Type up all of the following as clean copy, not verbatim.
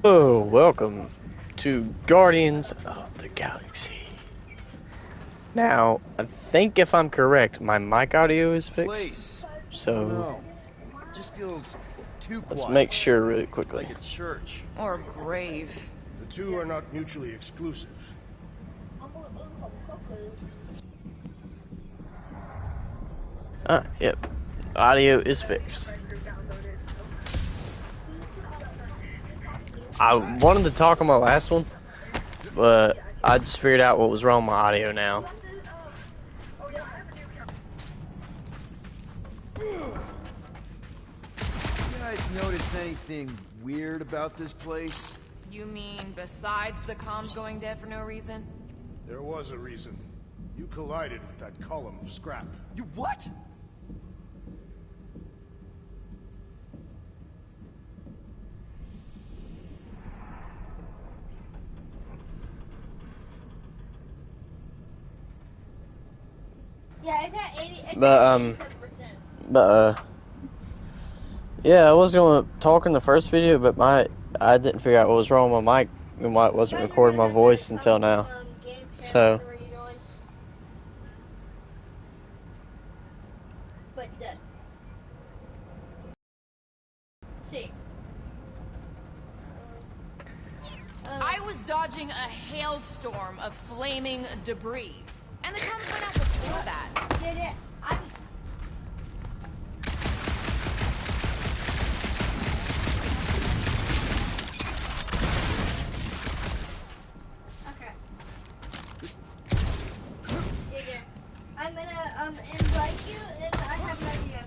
Oh, welcome to Guardians of the Galaxy. Now, I think if I'm correct, my mic audio is fixed. So, no, just feels too quiet. Let's make sure really quickly. Like a church or a grave. The two are not mutually exclusive. Yep. Audio is fixed. I wanted to talk on my last one, but I just figured out what was wrong with my audio now. You guys notice anything weird about this place? You mean besides the comms going dead for no reason? There was a reason. You collided with that column of scrap. You what? Yeah, it's at 87%. Yeah, I was gonna talk in the first video, but I didn't figure out what was wrong with my mic and why it wasn't recording my voice until now. So. I was dodging a hailstorm of flaming debris, and the comms went out before that. Did it? Okay. DJ, I'm gonna invite you, and I have an idea.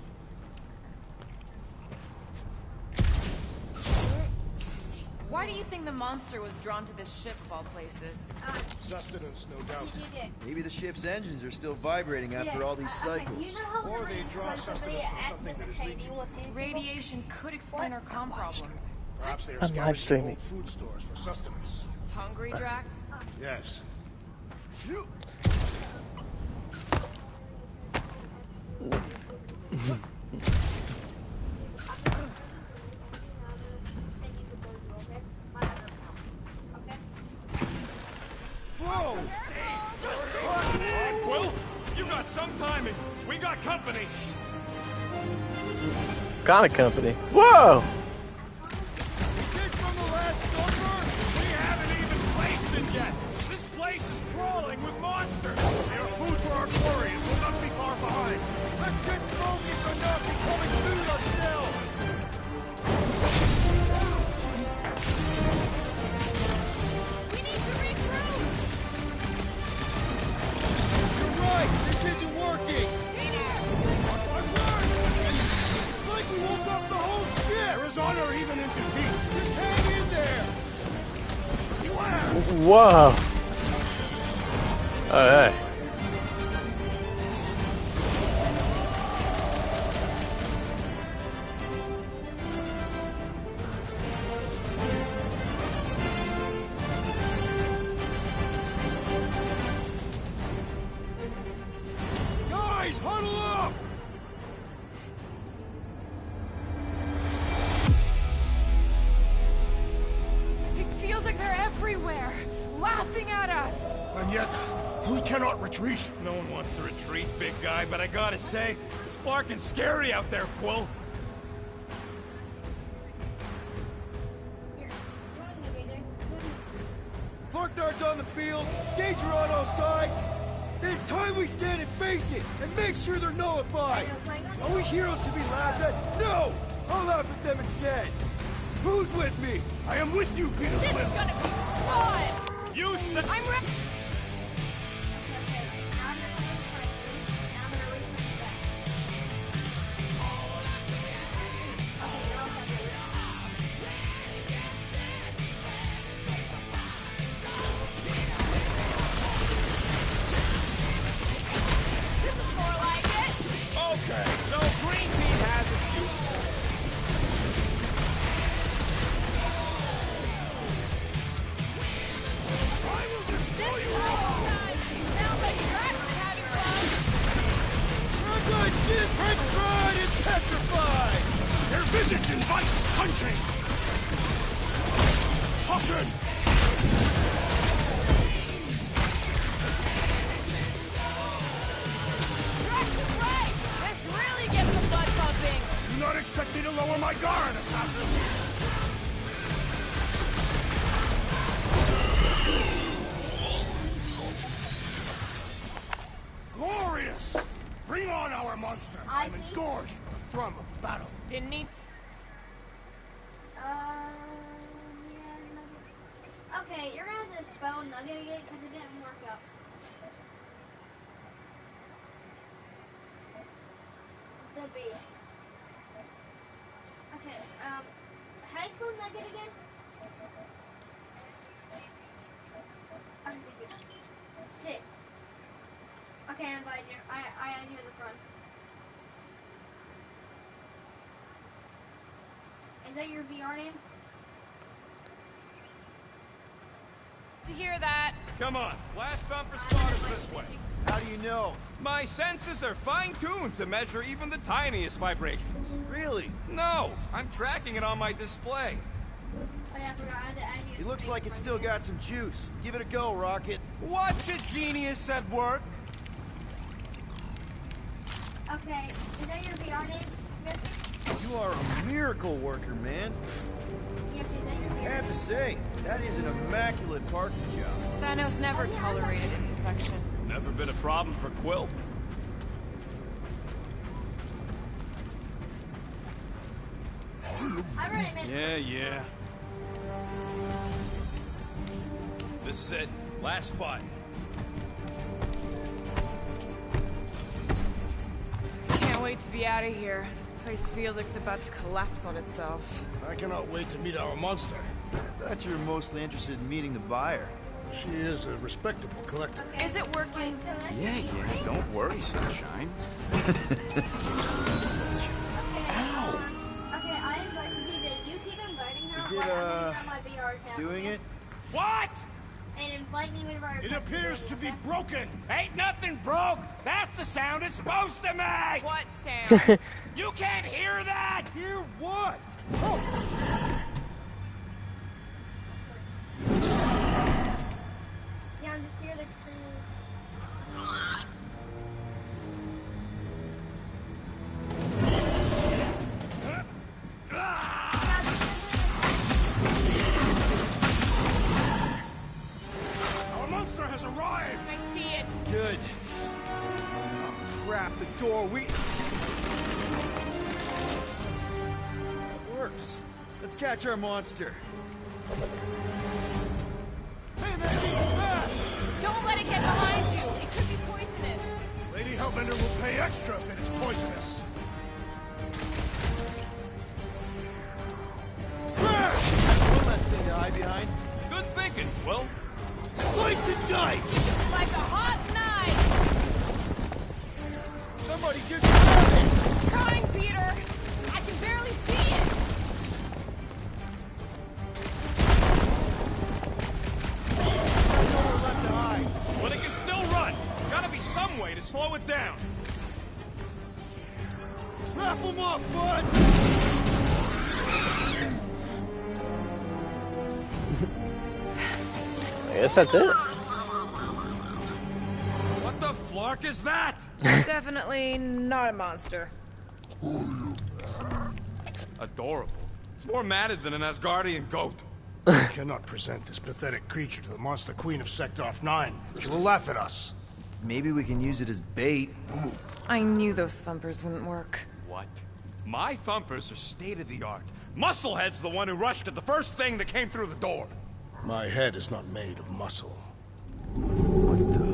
Why do you think the monster was drawn to this ship of all places? Sustenance, no doubt. Maybe the ship's engines are still vibrating after all these cycles. Or they draw sustenance from something that is leaking. Radiation could explain our comm problems. Perhaps they are I'm live scavenging streaming. old food stores for sustenance. Hungry, Drax? Yes. Whoa! Quill, you got some timing. We got company. Kind of company. Whoa! Kick from the last number? We haven't even placed it yet. This place is crawling with monsters. They are food for our quarry and will not be far behind. Let's just focus on not becoming food ourselves. We need to regroup! You're right! This isn't working! It's like we woke up the whole ship. There is honor even in defeat. Just hang in there. Whoa! Oh, hey. Guys, huddle up! It feels like they're everywhere, laughing at us. And yet, we cannot retreat. No one wants to retreat, big guy, but I gotta say, it's fucking scary out there, Quill. Farknard's on the field, danger on all sides. Then it's time we stand and face it, and make sure they're nullified. Are we heroes to be laughed at? No! I'll laugh at them instead. Who's with me? I am with you, Peter This Quill. is gonna be fun! You said... I'm ready. This is more like it. Okay, so green team has its uses. I will destroy you Caution! This really gets the blood pumping. Do not expect me to lower my guard, assassin! Glorious! Bring on our monster! I'm engorged with the thrum of battle. Didn't he? Yeah. Okay, you're gonna have to spell nugget again because it didn't work out. The beast. Okay, how do you spell nugget again? I'm thinking 6. Okay, I invite you. I knew the front. Is that your VR name? To hear that. Come on, last thumper spot is this way. How do you know? My senses are fine-tuned to measure even the tiniest vibrations. Really? No, I'm tracking it on my display. Oh yeah, I forgot. I had to add you. It looks like it's still got some juice. Give it a go, Rocket. Watch a genius at work. Okay, is that your VR name? You are a miracle worker, man. Yes, is that your I VR have to say, that is an immaculate parking job. Thanos never tolerated imperfection. Never been a problem for Quill. I already made Yeah. This is it. Last spot. Can't wait to be out of here. This place feels like it's about to collapse on itself. I cannot wait to meet our monster. I thought you were mostly interested in meeting the buyer. She is a respectable collector. Is it working? So that's Yeah, don't worry, sunshine. Okay, I invite you keep inviting her. Is it, while I'm gonna grab my VR account, Doing okay? it? What? And invite me whenever I It appears to be broken. Ain't nothing broke. That's the sound it's supposed to make. What sound? You can't hear that. Hear what? Yeah, I'm just here to. Our monster has arrived. I see it. Good. Oh, crap, the door, It works. Let's catch our monster. Hey, that thing's fast! Don't let it get behind you. It could be poisonous. Lady Hellbender will pay extra if it is poisonous. One less thing to hide behind. Good thinking, Quill. Slice and dice! Like a hot knife. Somebody just grab it! Trying, Peter. I can barely see it. Nowhere left to hide. But it can still run. Gotta be some way to slow it down. Wrap him up, bud! I guess that's it. What the flark is that? Definitely not a monster. Adorable. It's more matted than an Asgardian goat. We cannot present this pathetic creature to the monster queen of Sector 9. She will laugh at us. Maybe we can use it as bait. I knew those thumpers wouldn't work. What? My thumpers are state-of-the-art. Musclehead's the one who rushed at the first thing that came through the door. My head is not made of muscle. What the?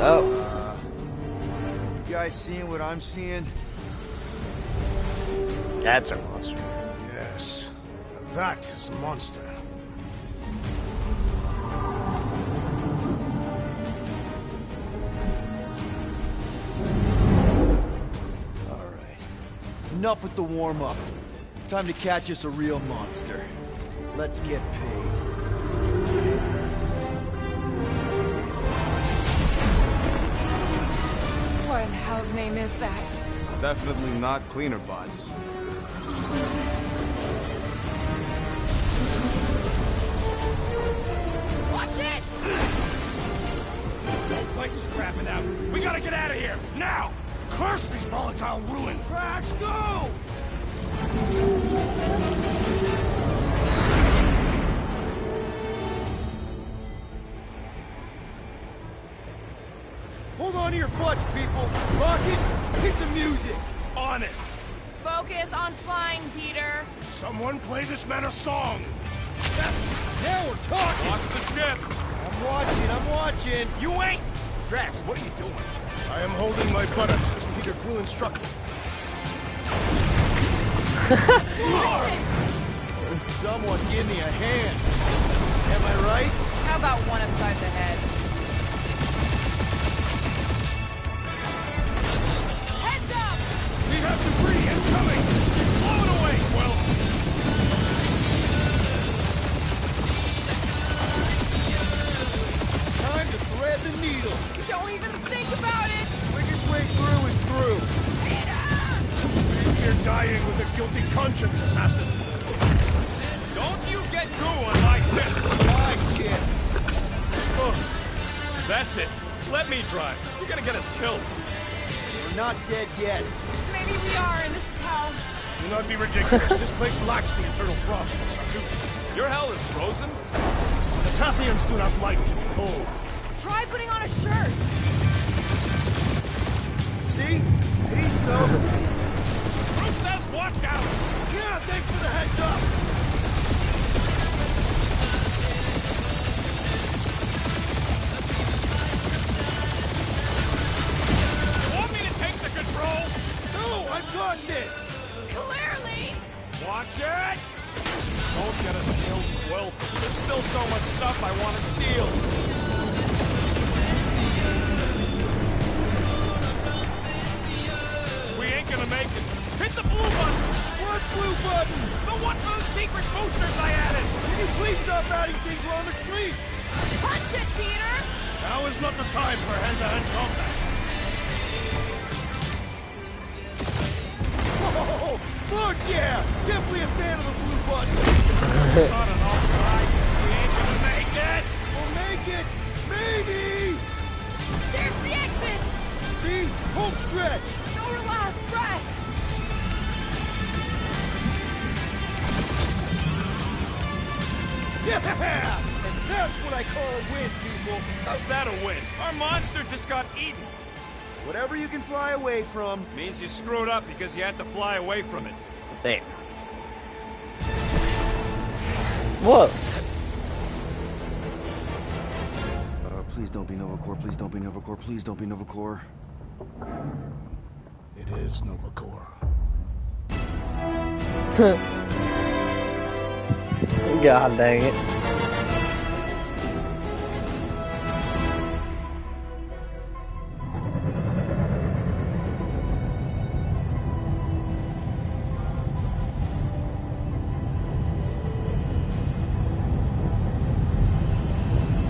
Oh. You guys seeing what I'm seeing? That's our monster. Yes. Now that is a monster. Alright. Enough with the warm-up. Time to catch us a real monster. Let's get paid. What in hell's name is that? Definitely not cleaner bots. Watch it! The whole place is crapping out. We gotta get out of here, now! Curse these volatile ruins! Tracks, go! Hold on to your butts, people! Rocket, hit the music! On it! Focus on flying, Peter. Someone play this man a song! Now we're talking! Watch the ship! I'm watching! You ain't! Drax, what are you doing? I am holding my buttocks as Peter Quill instructed. Someone give me a hand! Am I right? How about one upside the head? Heads up! We have debris incoming! Blow it away, Quill! Time to thread the needle! Don't even think about it! Quickest way through is through! You're dying with a guilty conscience, assassin. Don't you get goo on my ship! My shit! Ugh. That's it. Let me drive. You're gonna get us killed. We're not dead yet. Maybe we are, and this is hell. Do not be ridiculous. This place lacks the eternal frost of Sardu. Your hell is frozen? The Tathians do not like to be cold. Try putting on a shirt. See? He's sober. Bruce says watch out! Yeah, thanks for the heads up! You want me to take the control? No, I've got this! Clearly! Watch it! Don't get us killed, Quill. There's still so much stuff I want to steal. We ain't gonna make it. Hit the blue button! What blue button? The one for the secret boosters I added! Can you please stop adding things while I'm asleep? Punch it, Peter! Now is not the time for hand-to-hand combat. Oh, fuck yeah! Definitely a fan of the blue button! Start on all sides. We ain't gonna make it! We'll make it! Maybe! There's the exit! See? Home stretch! Your last breath! Yeah! And that's what I call a win, people! How's that a win? Our monster just got eaten. Whatever you can fly away from. Means you screwed up because you had to fly away from it. Damn. What? Please don't be Novacore, please don't be Novacore, please don't be Novacore. It is Novacore. God dang it.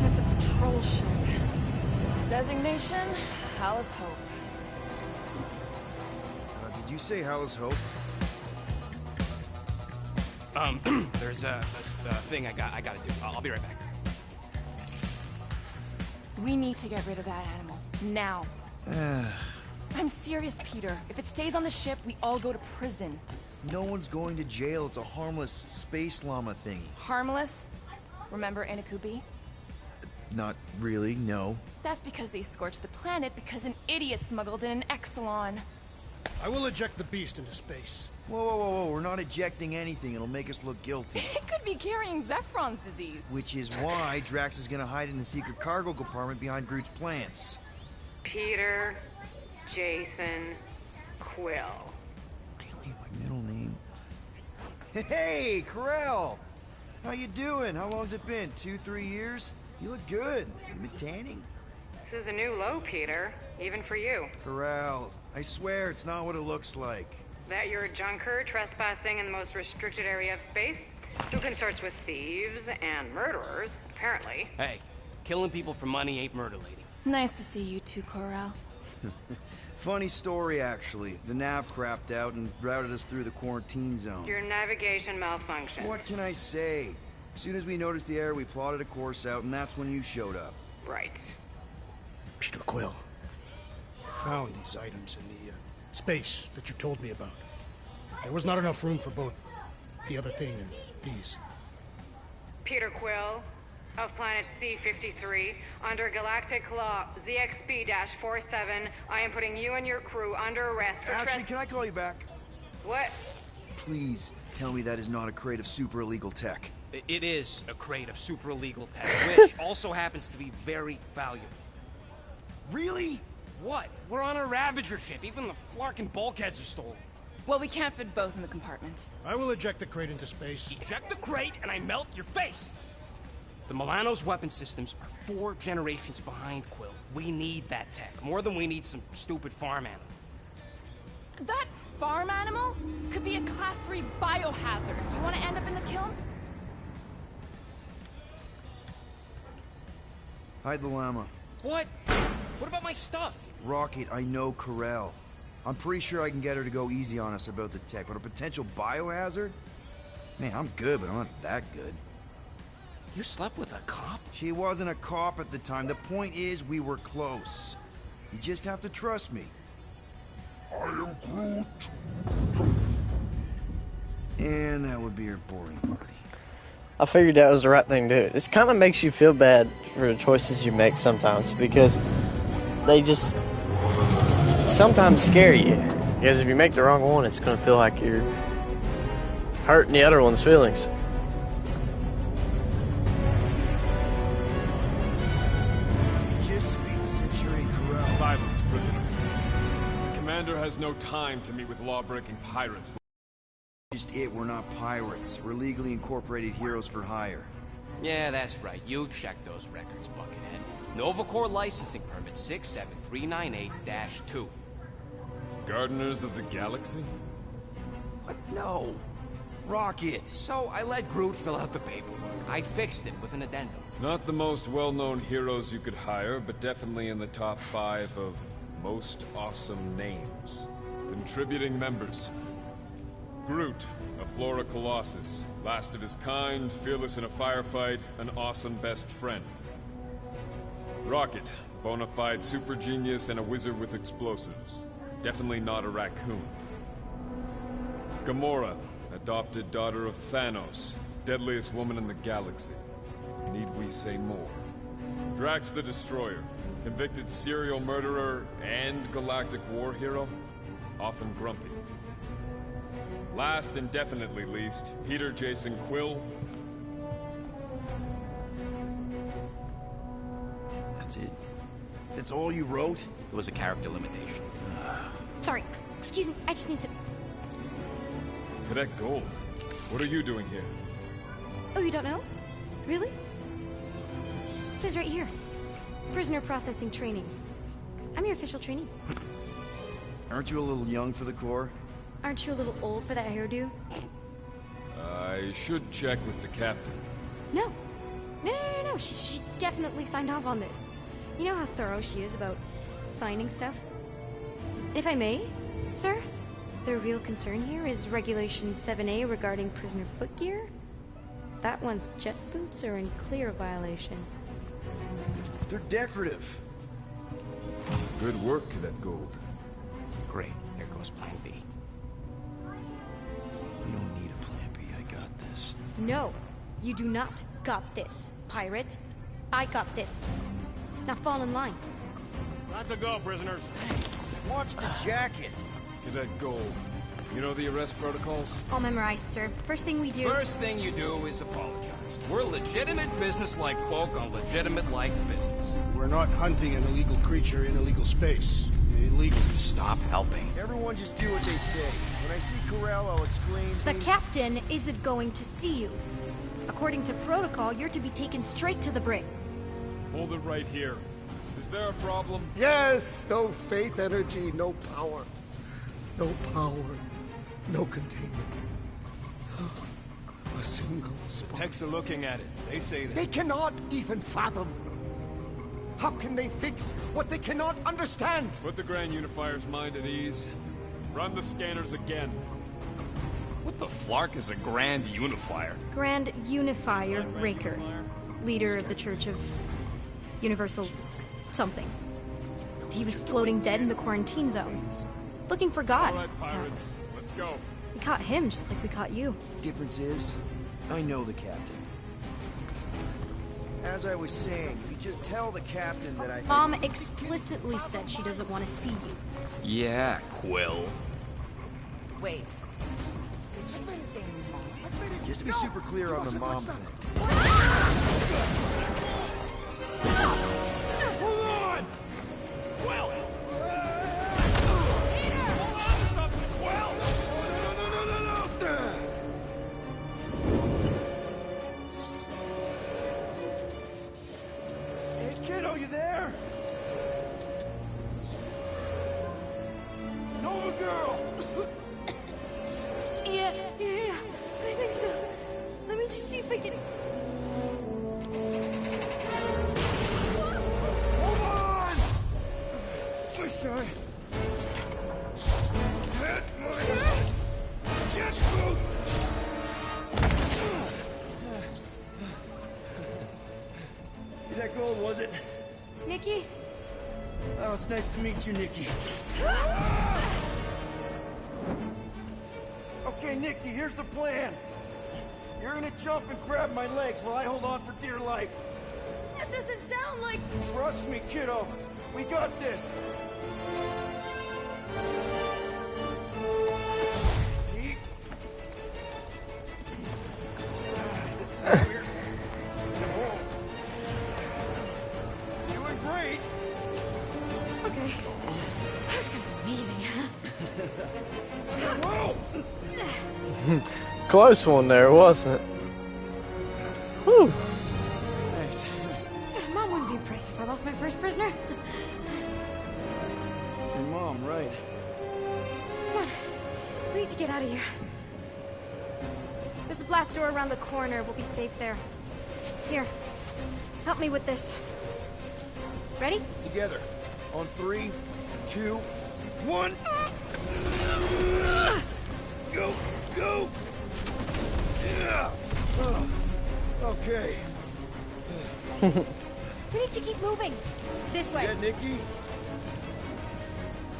It's a patrol ship. Designation, Hallis Hope. Did you say Hallis Hope? There's a thing I gotta do. I'll be right back. We need to get rid of that animal. Now. I'm serious, Peter. If it stays on the ship, we all go to prison. No one's going to jail. It's a harmless space llama thingy. Harmless? Remember Inakubi? Not really, no. That's because they scorched the planet because an idiot smuggled in an Exelon. I will eject the beast into space. Whoa, whoa, whoa, whoa. We're not ejecting anything. It'll make us look guilty. It could be carrying Zephron's disease. Which is why Drax is gonna hide in the secret cargo compartment behind Groot's plants. Peter, Jason, Quill. Really? My middle name? Hey, Corell! How you doing? How long's it been? 2-3 years? You look good. You been tanning? This is a new low, Peter. Even for you. Corell, I swear it's not what it looks like. That you're a junker trespassing in the most restricted area of space? Who consorts with thieves and murderers, apparently. Hey, killing people for money ain't murder, lady. Nice to see you too, Corral. Funny story, actually. The nav crapped out and routed us through the quarantine zone. Your navigation malfunctioned. What can I say? As soon as we noticed the error, we plotted a course out, and that's when you showed up. Right. Peter Quill, I found these items in the space that you told me about. There was not enough room for both the other thing and these. Peter Quill, of planet C-53, under Galactic Law ZXB-47, I am putting you and your crew under arrest for Actually, can I call you back? What? Please tell me that is not a crate of super illegal tech. It is a crate of super illegal tech, which also happens to be very valuable. Really? What? We're on a Ravager ship. Even the Flarkin bulkheads are stolen. Well, we can't fit both in the compartment. I will eject the crate into space. Eject the crate and I melt your face! The Milano's weapon systems are 4 generations behind, Quill. We need that tech, more than we need some stupid farm animal. That farm animal could be a Class 3 biohazard. You want to end up in the kiln? Hide the llama. What? What about my stuff? Rocket, I know Corel. I'm pretty sure I can get her to go easy on us about the tech, but a potential biohazard? Man, I'm good, but I'm not that good. You slept with a cop? She wasn't a cop at the time. The point is, we were close. You just have to trust me. I am Groot. And that would be your boring party. I figured that was the right thing to do. This kind of makes you feel bad for the choices you make sometimes, because they just sometimes scare you. Because if you make the wrong one, it's going to feel like you're hurting the other one's feelings. Just speak to Centurion Corel. Silence, prisoner. The commander has no time to meet with law-breaking pirates. Just it, we're not pirates. We're legally incorporated heroes for hire. Yeah, that's right. You checked those records, Buckethead. Novacore licensing permit 67398-2. Gardeners of the Galaxy? What? No. Rocket! So I let Groot fill out the paperwork. I fixed it with an addendum. Not the most well-known heroes you could hire, but definitely in the top 5 of most awesome names. Contributing members. Groot, a Flora Colossus, last of his kind, fearless in a firefight, an awesome best friend. Rocket, bona fide super genius and a wizard with explosives. Definitely not a raccoon. Gamora, adopted daughter of Thanos, deadliest woman in the galaxy. Need we say more? Drax the Destroyer, convicted serial murderer and galactic war hero, often grumpy. Last and definitely least, Peter Jason Quill. That's it? That's all you wrote? There was a character limitation. Sorry, excuse me, I just need to... Cadet Gold, what are you doing here? Oh, you don't know? Really? It says right here. Prisoner processing training. I'm your official trainee. Aren't you a little young for the Corps? Aren't you a little old for that hairdo? I should check with the captain. No. No. She definitely signed off on this. You know how thorough she is about signing stuff? If I may, sir, the real concern here is Regulation 7A regarding prisoner footgear. That one's jet boots are in clear violation. They're decorative. Good work, Cadet Gold. Great. There goes Plan B. You don't need a plan B. I got this. No, you do not got this, pirate. I got this. Now fall in line. Not to go, prisoners. Watch the jacket. Cadet Gold, you know the arrest protocols? All memorized, sir. First thing we do... First thing you do is apologize. We're legitimate business-like folk on legitimate-like business. We're not hunting an illegal creature in illegal space. Illegal. Stop helping. Everyone just do what they say. When I see Corel, I'll explain... The captain isn't going to see you. According to protocol, you're to be taken straight to the brig. Hold it right here. Is there a problem? Yes, no faith energy, no power. No power, no containment. A single spark. Techs are looking at it. They say that. They cannot even fathom. How can they fix what they cannot understand? Put the Grand Unifier's mind at ease. Run the scanners again. What the flark is a Grand Unifier? Grand Unifier Raker, leader of the Church of Universal something. He was floating dead in the quarantine zone, looking for God. All right, pirates, let's go. We caught him just like we caught you. Difference is, I know the captain. As I was saying, if you just tell the captain that I... Mom explicitly said she doesn't want to see you. Yeah, Quill. Wait. Did she just say mom? Just to be super clear on the mom thing. Hold on! Quill! Peter! Hold on to something, Quill! No. Hey, kiddo, you there? Nova girl! Yeah, I think so. Let me just see if I can... Hold on! Wish I had my jet boots! That gold, was it? Nikki? Oh, it's nice to meet you, Nikki. Okay, Nikki, here's the plan. You're gonna jump and grab my legs while I hold on for dear life. That doesn't sound like... Trust me, kiddo. We got this. See? This is weird. No. Doing great. Okay. That was kind of amazing, huh? Whoa! Close one there, wasn't it? Whew. Thanks. Mom wouldn't be impressed if I lost my first prisoner. Your mom, right? Come on. We need to get out of here. There's a blast door around the corner. We'll be safe there. Here. Help me with this. Ready? Together. On 3, 2, 1. Go! Go! Yeah! Okay. We need to keep moving. This way. Yeah, Nikki?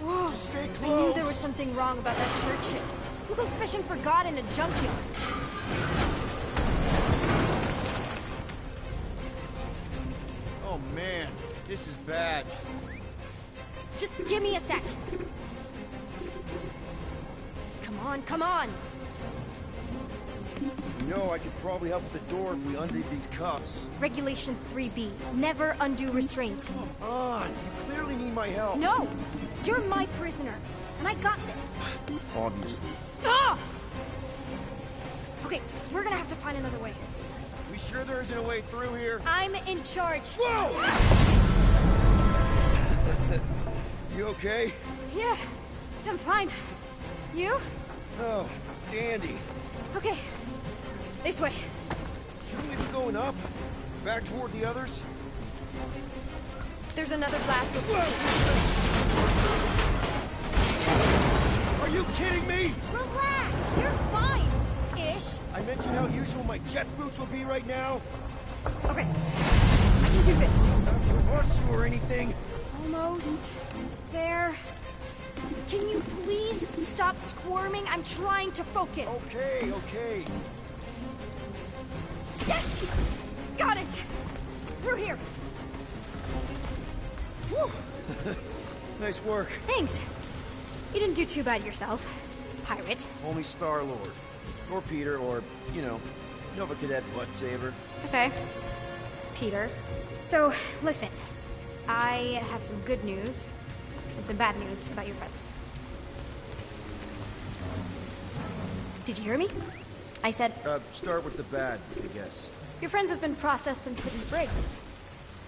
Whoa. Just stay I close. knew there was something wrong about that church ship. Who goes fishing for God in a junkyard? Oh, man. This is bad. Just give me a sec. Come on, come on. You know, I could probably help with the door if we undid these cuffs. Regulation 3B. Never undo restraints. Come on. You clearly need my help. No! You're my prisoner, and I got this. Obviously. Ah! Okay, we're gonna have to find another way. We sure there isn't a way through here? I'm in charge. Whoa! You okay? Yeah, I'm fine. You? Oh, dandy. Okay. This way. Shouldn't we be going up? Back toward the others? There's another blast. Are you kidding me? Relax, you're fine. Ish. I mentioned how useful my jet boots will be right now. Okay. I can do this. Not to rush you or anything. Almost. There. Can you please stop squirming? I'm trying to focus. Okay, okay. Yes! Got it! Through here. Whew. Nice work. Thanks. You didn't do too bad yourself, pirate. Only Star-Lord. Or Peter, or, you know, Nova Cadet Butt Saver. Okay. Peter. So, listen. I have some good news and some bad news about your friends. Did you hear me? I said... Start with the bad, I guess. Your friends have been processed and put in the brig.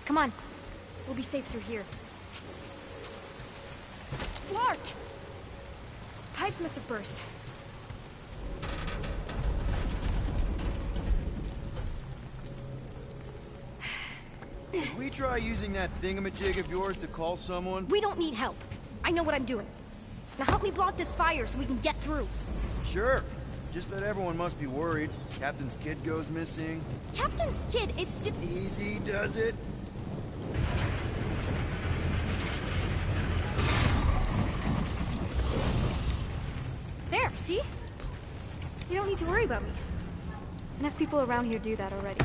Come on. We'll be safe through here. Flark! Pipes must have burst. Should we try using that thingamajig of yours to call someone? We don't need help. I know what I'm doing. Now help me block this fire so we can get through. Sure. Just that everyone must be worried. Captain's kid goes missing. Captain's kid is still... Easy does it. There, see? You don't need to worry about me. Enough people around here do that already.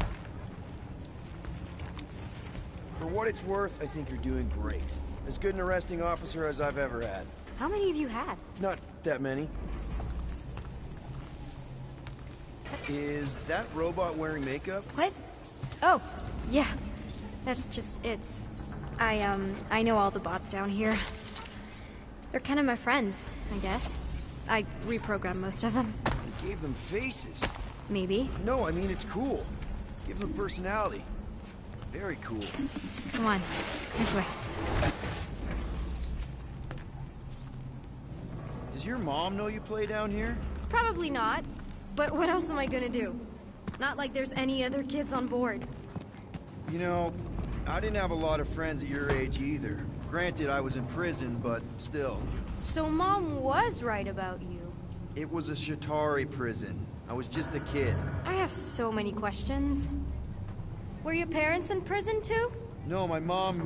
For what it's worth, I think you're doing great. As good an arresting officer as I've ever had. How many of you had? Not that many. Is that robot wearing makeup? What? Oh, yeah. That's just, I know all the bots down here. They're kind of my friends, I guess. I reprogrammed most of them. You gave them faces. Maybe. No, I mean, it's cool. Give them personality. Very cool. Come on, this way. Does your mom know you play down here? Probably not. But what else am I gonna do? Not like there's any other kids on board. You know, I didn't have a lot of friends at your age either. Granted, I was in prison, but still. So Mom was right about you. It was a Shatari prison. I was just a kid. I have so many questions. Were your parents in prison too? No, my mom,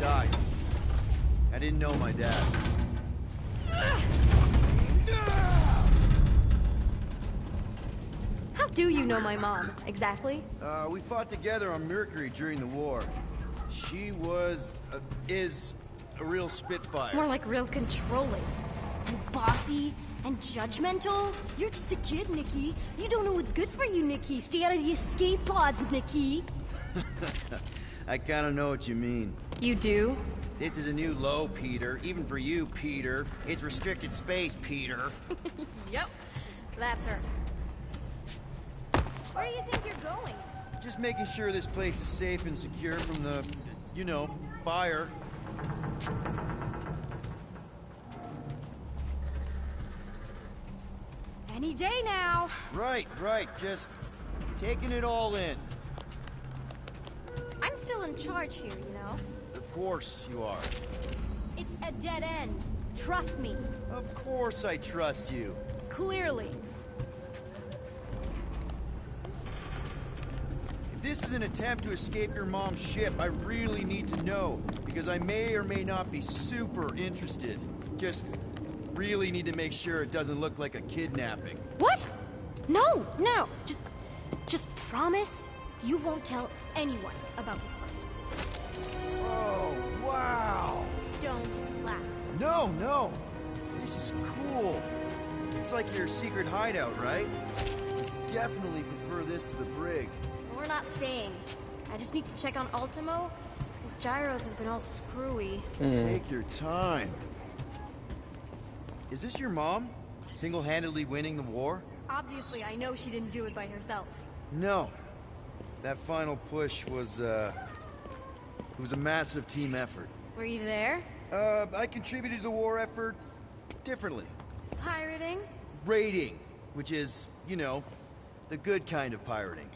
died. I didn't know my dad. How do you know my mom, exactly? We fought together on Mercury during the war. She was, is a real spitfire. More like real controlling. And bossy, and judgmental. You're just a kid, Nikki. You don't know what's good for you, Nikki. Stay out of the escape pods, Nikki. I kinda know what you mean. You do? This is a new low, Peter. Even for you, Peter. It's restricted space, Peter. Yep, that's her. Where do you think you're going? Just making sure this place is safe and secure from the, you know, fire. Any day now. Right. Just taking it all in. I'm still in charge here, you know? Of course you are. It's a dead end. Trust me. Of course I trust you. Clearly. If this is an attempt to escape your mom's ship, I really need to know, because I may or may not be super interested. Just really need to make sure it doesn't look like a kidnapping. What? No. Just promise you won't tell anyone about this place. Oh, wow. Don't laugh. No. This is cool. It's like your secret hideout, right? I definitely prefer this to the brig. We're not staying. I just need to check on Ultimo. His gyros have been all screwy. Take your time. Is this your mom? Single-handedly winning the war? Obviously, I know she didn't do it by herself. No. That final push was, it was a massive team effort. Were you there? I contributed to the war effort differently. Pirating? Raiding, which is, you know, the good kind of pirating.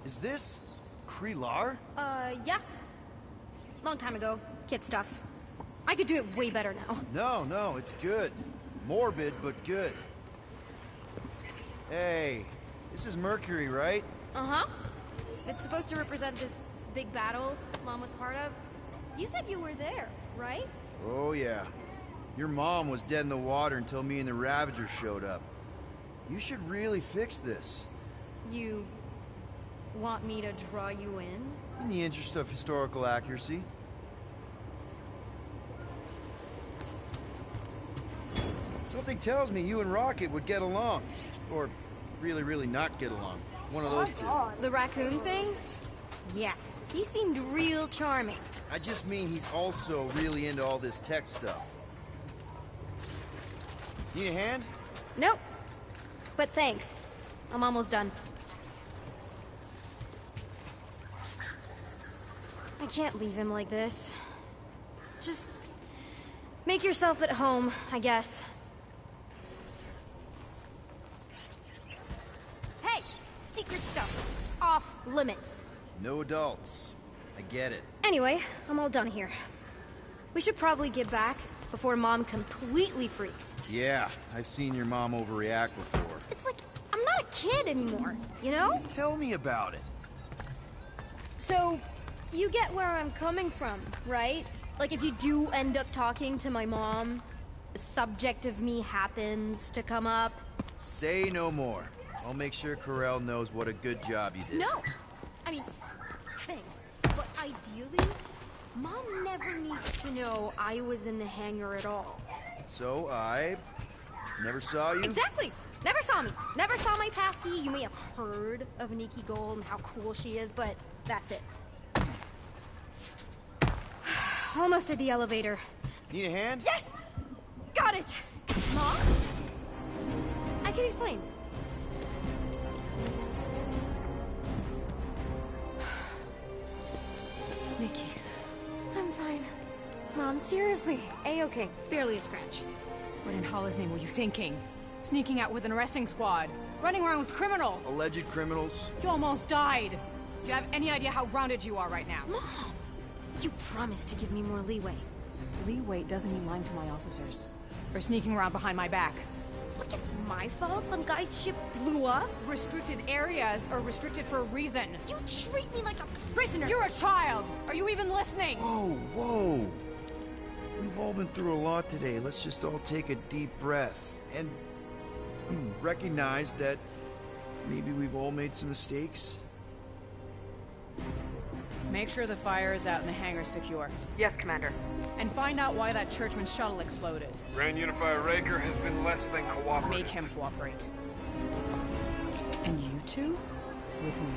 Is this Krelar? Yeah. Long time ago. Kid stuff. I could do it way better now. No, it's good. Morbid, but good. Hey, this is Mercury, right? Uh-huh. It's supposed to represent this big battle Mom was part of. You said you were there, right? Oh, yeah. Your mom was dead in the water until me and the Ravagers showed up. You should really fix this. You want me to draw you in? In the interest of historical accuracy. Something tells me you and Rocket would get along. Or really not get along. One of those two. The raccoon thing? Yeah. He seemed real charming. I just mean he's also really into all this tech stuff. Need a hand? Nope. But thanks. I'm almost done. I can't leave him like this. Just make yourself at home, I guess. Hey! Secret stuff. Off limits. No adults. I get it. Anyway, I'm all done here. We should probably get back before Mom completely freaks. Yeah, I've seen your mom overreact before. It's like, I'm not a kid anymore, you know? Tell me about it. So, you get where I'm coming from, right? Like, if you do end up talking to my mom, the subject of me happens to come up. Say no more. I'll make sure Corell knows what a good job you did. No! I mean, thanks. But ideally, Mom never needs to know I was in the hangar at all. So I never saw you? Exactly! Never saw me. Never saw my passkey. You may have heard of Nikki Gold and how cool she is, but that's it. Almost at the elevator. Need a hand? Yes! Got it! Mom? I can explain. Nikki. I'm fine. Mom, seriously. A-okay. Barely a scratch. What in Hollis' name were you thinking? Sneaking out with an arresting squad? Running around with criminals? Alleged criminals? You almost died! Do you have any idea how grounded you are right now? Mom! You promised to give me more leeway. Leeway doesn't mean lying to my officers. Or sneaking around behind my back. Look, it's my fault some guy's ship blew up. Restricted areas are restricted for a reason. You treat me like a prisoner. You're a child! Are you even listening? Whoa, whoa. We've all been through a lot today. Let's just all take a deep breath and recognize that maybe we've all made some mistakes. Make sure the fire is out and the hangar's secure. Yes, Commander. And find out why that churchman's shuttle exploded. Grand Unifier Raker has been less than cooperative. Make him cooperate. And you two? With me.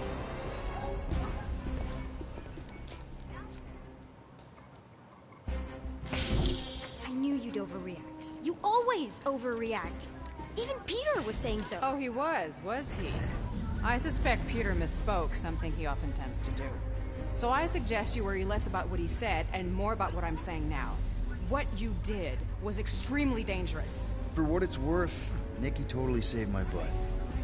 I knew you'd overreact. You always overreact. Even Peter was saying so. Oh, he was he? I suspect Peter misspoke, something he often tends to do. So I suggest you worry less about what he said and more about what I'm saying now. What you did was extremely dangerous. For what it's worth, Nikki totally saved my butt.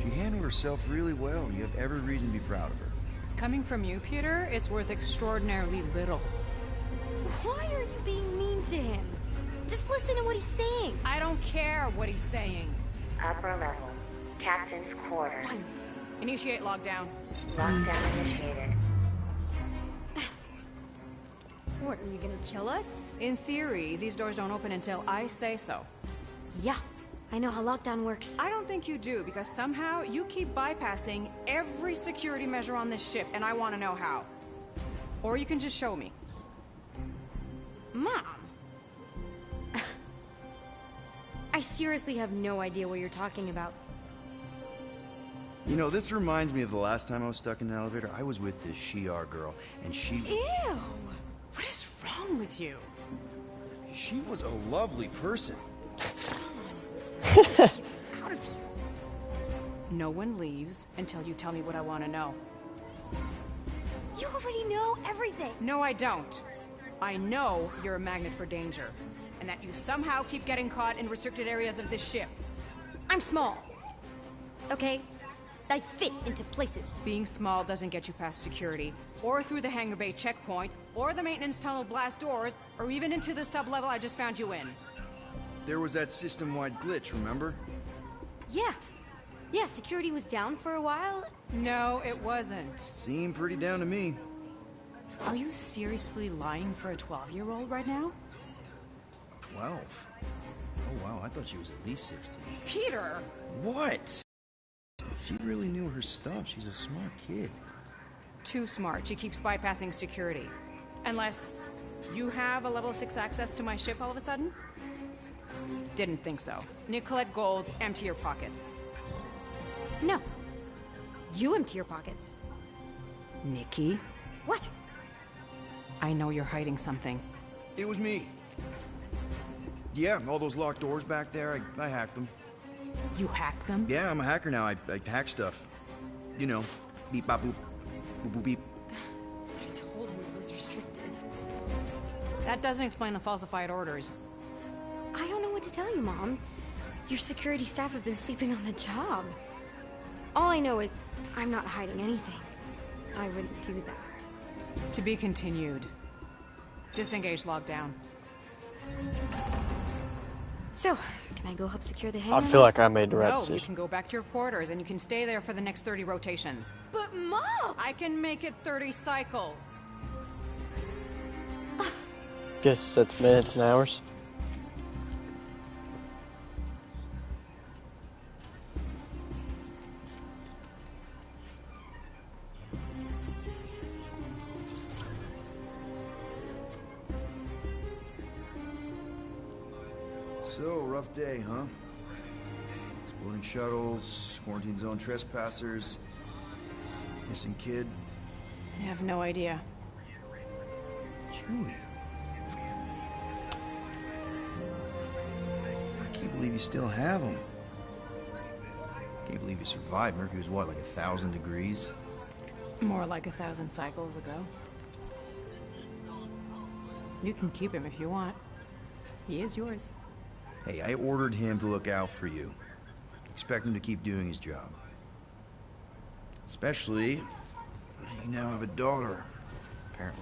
She handled herself really well. You have every reason to be proud of her. Coming from you, Peter, it's worth extraordinarily little. Why are you being mean to him? Just listen to what he's saying. I don't care what he's saying. Upper level. Captain's quarters. Initiate lockdown. Lockdown initiated. What, are you gonna kill us? In theory, these doors don't open until I say so. Yeah, I know how lockdown works. I don't think you do, because somehow you keep bypassing every security measure on this ship, and I want to know how. Or you can just show me. Mom! I seriously have no idea what you're talking about. You know, this reminds me of the last time I was stuck in an elevator. I was with this Shi'ar girl, and she... Ew! What is wrong with you? She was a lovely person. Someone, get out of here. No one leaves until you tell me what I want to know. You already know everything. No, I don't. I know you're a magnet for danger, and that you somehow keep getting caught in restricted areas of this ship. I'm small. Okay? I fit into places. Being small doesn't get you past security, or through the hangar bay checkpoint, or the maintenance tunnel blast doors, or even into the sub-level I just found you in. There was that system-wide glitch, remember? Yeah. Yeah, security was down for a while. No, it wasn't. Seemed pretty down to me. Are you seriously lying for a 12-year-old right now? 12? Oh wow, I thought she was at least 16. Peter! What? She really knew her stuff. She's a smart kid. Too smart. She keeps bypassing security. Unless you have a level 6 access to my ship all of a sudden? Didn't think so. Nicolette Gold, empty your pockets. No. You empty your pockets. Nikki? What? I know you're hiding something. It was me. Yeah, all those locked doors back there, I hacked them. You hacked them? Yeah, I'm a hacker now. I hack stuff. You know, beep, bop, boop, boop, boop, beep. I told him it was restricted. That doesn't explain the falsified orders. I don't know what to tell you, Mom. Your security staff have been sleeping on the job. All I know is I'm not hiding anything. I wouldn't do that. To be continued. Disengage lockdown. So, can I go help secure the I hangar? feel like I made the right No, you decision. can go back to your quarters and you can stay there for the next 30 rotations. But Mom! I can make it 30 cycles. Guess that's minutes and hours. So, rough day, huh? Exploding shuttles, quarantine zone trespassers, missing kid. I have no idea. Julie. I can't believe you still have him. Can't believe you survived. Mercury was what, like 1,000 degrees? More like 1,000 cycles ago. You can keep him if you want. He is yours. Hey, I ordered him to look out for you. Expect him to keep doing his job. Especially, you now have a daughter, apparently.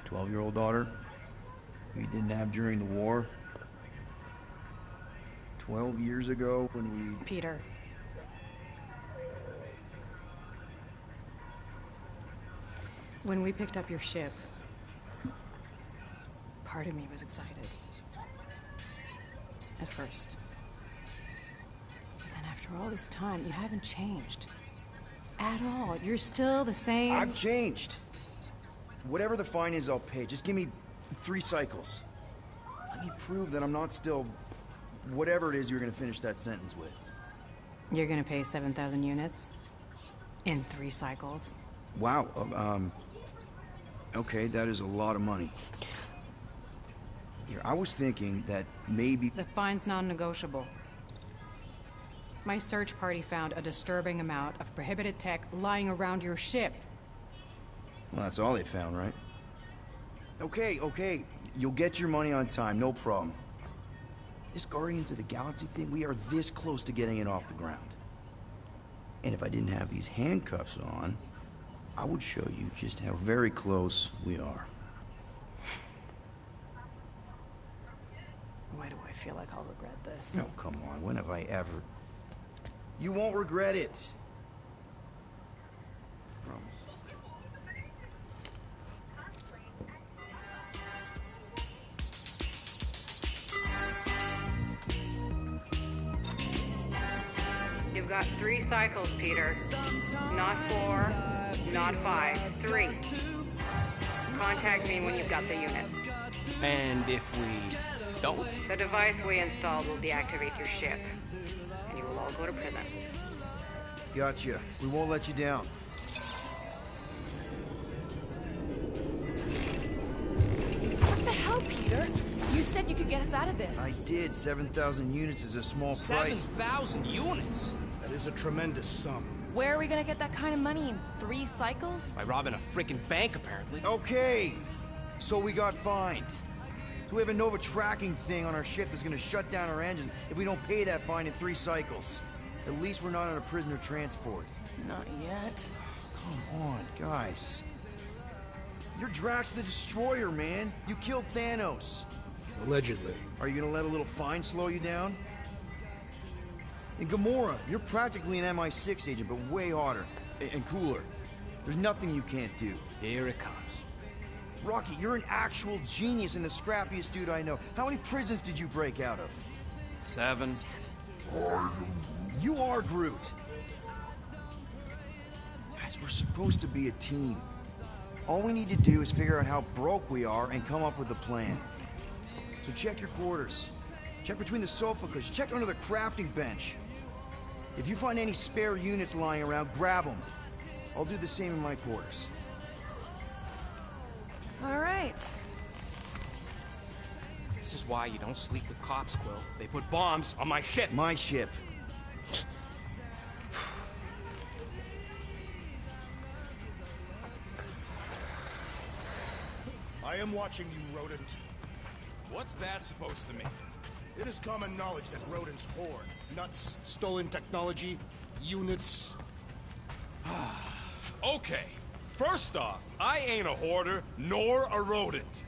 A 12-year-old daughter who you didn't have during the war. 12 years ago when we... Peter. When we picked up your ship, part of me was excited. At first. But then after all this time, you haven't changed. At all. You're still the same... I've changed. Whatever the fine is, I'll pay. Just give me 3 cycles. Let me prove that I'm not still... whatever it is you're gonna finish that sentence with. You're gonna pay 7,000 units? In 3 cycles? Wow, okay, that is a lot of money. Here, I was thinking that maybe... The fine's non-negotiable. My search party found a disturbing amount of prohibited tech lying around your ship. Well, that's all they found, right? Okay. You'll get your money on time, no problem. This Guardians of the Galaxy thing, we are this close to getting it off the ground. And if I didn't have these handcuffs on, I would show you just how very close we are. Why do I feel like I'll regret this? No, come on, when have I ever... You won't regret it. Promise. You've got 3 cycles, Peter. Not 4, not 5, 3. Contact me when you've got the units. And if we don't? The device we installed will deactivate your ship, and you will all go to prison. Gotcha. We won't let you down. What the hell, Peter? You said you could get us out of this. I did. 7,000 units is a small price. 7,000 units? That is a tremendous sum. Where are we gonna get that kind of money in 3 cycles? By robbing a freaking bank, apparently. Okay, so we got fined. So we have a Nova tracking thing on our ship that's gonna shut down our engines if we don't pay that fine in 3 cycles. At least we're not on a prisoner transport. Not yet. Come on, guys. You're Drax the Destroyer, man. You killed Thanos. Allegedly. Are you gonna let a little fine slow you down? And Gamora, you're practically an MI6 agent, but way hotter and cooler. There's nothing you can't do. Here it comes. Rocky, you're an actual genius and the scrappiest dude I know. How many prisons did you break out of? 7. You are Groot. Guys, we're supposed to be a team. All we need to do is figure out how broke we are and come up with a plan. So check your quarters. Check between the sofa cushions. Check under the crafting bench. If you find any spare units lying around, grab them. I'll do the same in my quarters. All right. This is why you don't sleep with cops, Quill. They put bombs on my ship. My ship. I am watching you, rodent. What's that supposed to mean? It is common knowledge that rodents hoard nuts, stolen technology, units. Okay. First off, I ain't a hoarder nor a rodent.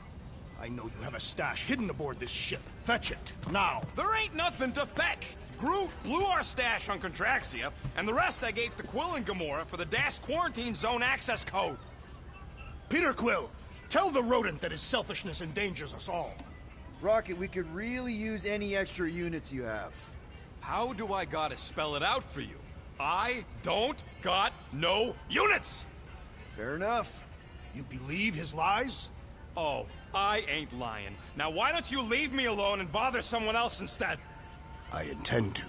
I know you have a stash hidden aboard this ship. Fetch it, now. There ain't nothing to fetch. Groot blew our stash on Contraxia, and the rest I gave to Quill and Gamora for the DAS quarantine zone access code. Peter Quill, tell the rodent that his selfishness endangers us all. Rocket, we could really use any extra units you have. How do I gotta spell it out for you? I don't got no units! Fair enough. You believe his lies? Oh, I ain't lying. Now why don't you leave me alone and bother someone else instead? I intend to.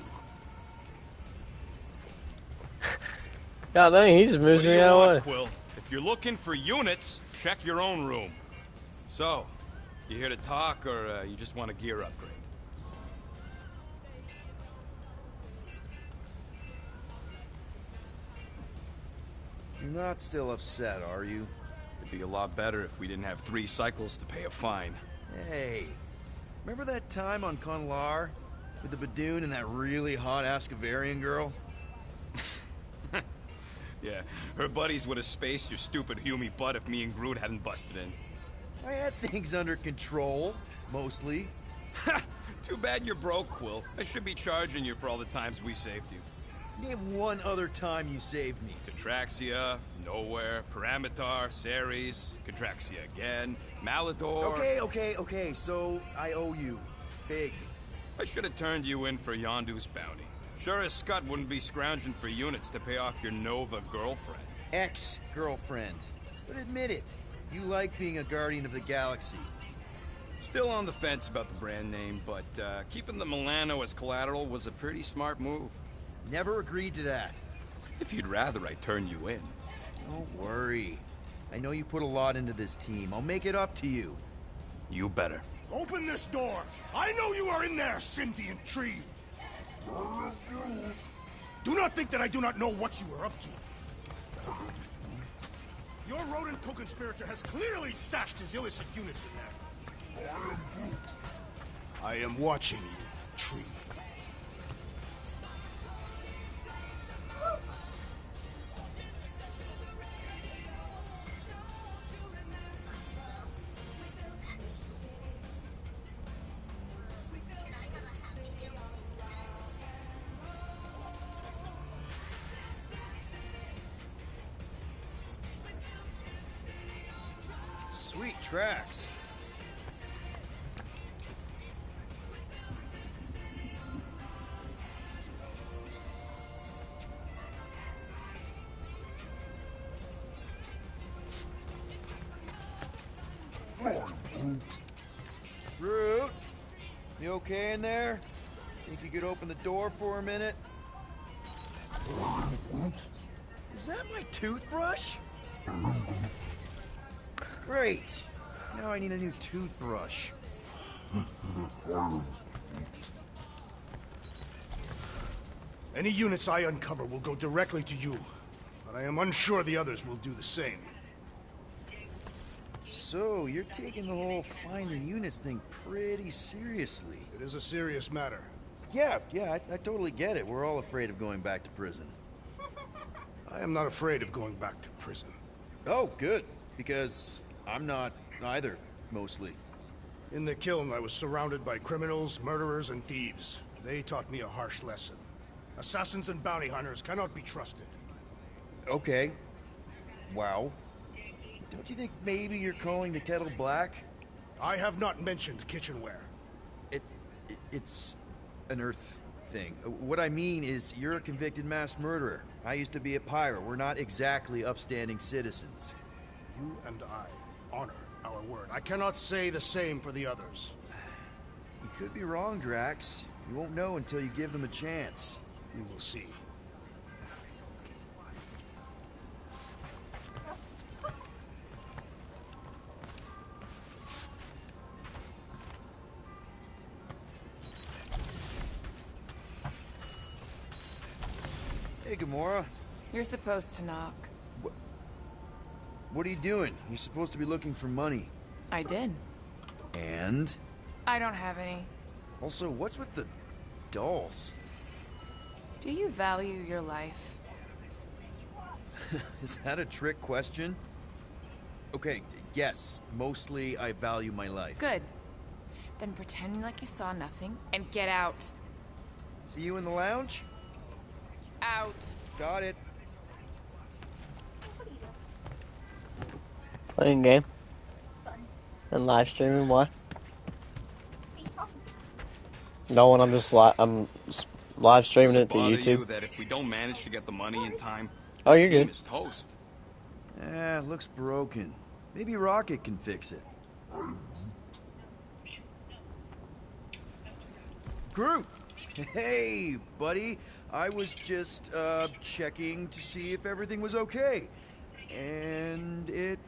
God dang, he just moves me out of the way. Quill? If you're looking for units, check your own room. So, you here to talk, or you just want a gear upgrade? You're not still upset, are you? It'd be a lot better if we didn't have 3 cycles to pay a fine. Hey, remember that time on Conlar? With the Badoon and that really hot Ascavarian girl? Yeah, her buddies would have spaced your stupid Hume butt if me and Groot hadn't busted in. I had things under control, mostly. Too bad you're broke, Quill. I should be charging you for all the times we saved you. Name one other time you saved me. Contraxia, Nowhere, Paramitar, Ceres, Contraxia again, Malador... Okay, so I owe you. Big. I should have turned you in for Yondu's bounty. Sure as Scott wouldn't be scrounging for units to pay off your Nova girlfriend. Ex-girlfriend. But admit it, you like being a Guardian of the Galaxy. Still on the fence about the brand name, but keeping the Milano as collateral was a pretty smart move. Never agreed to that. If you'd rather I turn you in. Don't worry. I know you put a lot into this team. I'll make it up to you. You better. Open this door! I know you are in there, sentient tree! Do not think that I do not know what you are up to. Your rodent co-conspirator has clearly stashed his illicit units in there. I am watching you, tree. Sweet tracks. Groot, you okay in there? Think you could open the door for a minute? Is that my toothbrush? Great. Now I need a new toothbrush. Any units I uncover will go directly to you, but I am unsure the others will do the same. So, you're taking the whole find the units thing pretty seriously. It is a serious matter. Yeah, I totally get it. We're all afraid of going back to prison. I am not afraid of going back to prison. Oh, good. Because I'm not either, mostly. In the kiln, I was surrounded by criminals, murderers, and thieves. They taught me a harsh lesson. Assassins and bounty hunters cannot be trusted. Okay. Wow. Don't you think maybe you're calling the kettle black? I have not mentioned kitchenware. It's an Earth thing. What I mean is, you're a convicted mass murderer. I used to be a pirate. We're not exactly upstanding citizens. You and I honor our word. I cannot say the same for the others. You could be wrong, Drax. You won't know until you give them a chance. We will see. Hey, Gamora. You're supposed to knock. What are you doing? You're supposed to be looking for money. I did. And? I don't have any. Also, what's with the dolls? Do you value your life? Is that a trick question? Okay, yes, mostly I value my life. Good. Then pretend like you saw nothing and get out. See you in the lounge? Out. Got it. Playing game. And live streaming, why? No one, I'm live streaming it to Bother you YouTube. that if we don't manage to get the money in time, Oh, this you're team good. is toast. Looks broken. Maybe Rocket can fix it. Groot! Hey, buddy. I was just, checking to see if everything was okay. And it